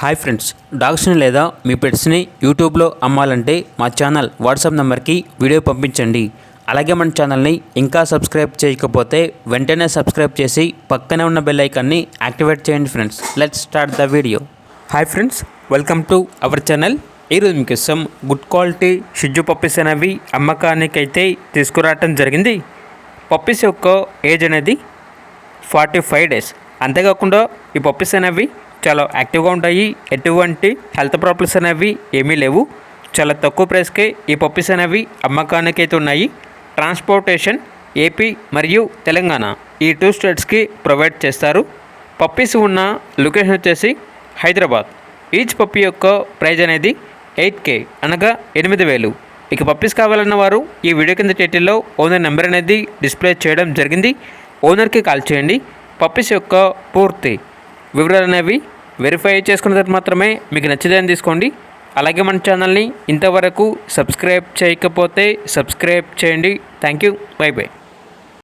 Hi friends, డాగ్స్ని లేదా మీ పెట్స్ని యూట్యూబ్లో అమ్మాలంటే మా ఛానల్ వాట్సాప్ నెంబర్కి వీడియో పంపించండి. అలాగే మన ఛానల్ని ఇంకా సబ్స్క్రైబ్ చేయకపోతే వెంటనే సబ్స్క్రైబ్ చేసి పక్కనే ఉన్న బెల్ ఐకాన్ని యాక్టివేట్ చేయండి friends. Let's start the video. Hi friends, welcome to our channel. ఈరోజు మీకోసం గుడ్ క్వాలిటీ షిజ్జు పప్పీస్ అనేవి అమ్మకానికి అయితే తీసుకురావటం జరిగింది. పప్పీస్ యొక్క ఏజ్ అనేది 45 days. అంతేకాకుండా ఈ పప్పీస్ అనేవి చాలా యాక్టివ్గా ఉంటాయి. ఎటువంటి హెల్త్ ప్రాబ్లమ్స్ అనేవి ఏమీ లేవు. చాలా తక్కువ ప్రైస్కే ఈ పప్పీస్ అనేవి అమ్మకానికి అయితే ఉన్నాయి. ట్రాన్స్పోర్టేషన్ ఏపీ మరియు తెలంగాణ ఈ 2 స్టేట్స్కి ప్రొవైడ్ చేస్తారు. పప్పీస్ ఉన్న లొకేషన్ వచ్చేసి హైదరాబాద్. ఈచ్ పప్పీ యొక్క ప్రైజ్ అనేది 8K అనగా 8,000. ఇక పప్పీస్ కావాలన్న వారు ఈ వీడియో కింద టైటిల్లో ఓనర్ నెంబర్ అనేది డిస్ప్లే చేయడం జరిగింది. ఓనర్కి కాల్ చేయండి. పప్పీస్ యొక్క పూర్తి వివరాలు అనేవి వెరిఫై చేసుకున్న తర్వాత మాత్రమే మీకు నచ్చిదని తీసుకోండి. అలాగే మన ఛానల్ని ఇంతవరకు సబ్స్క్రైబ్ చేయకపోతే సబ్స్క్రైబ్ చేయండి. Thank you. By by.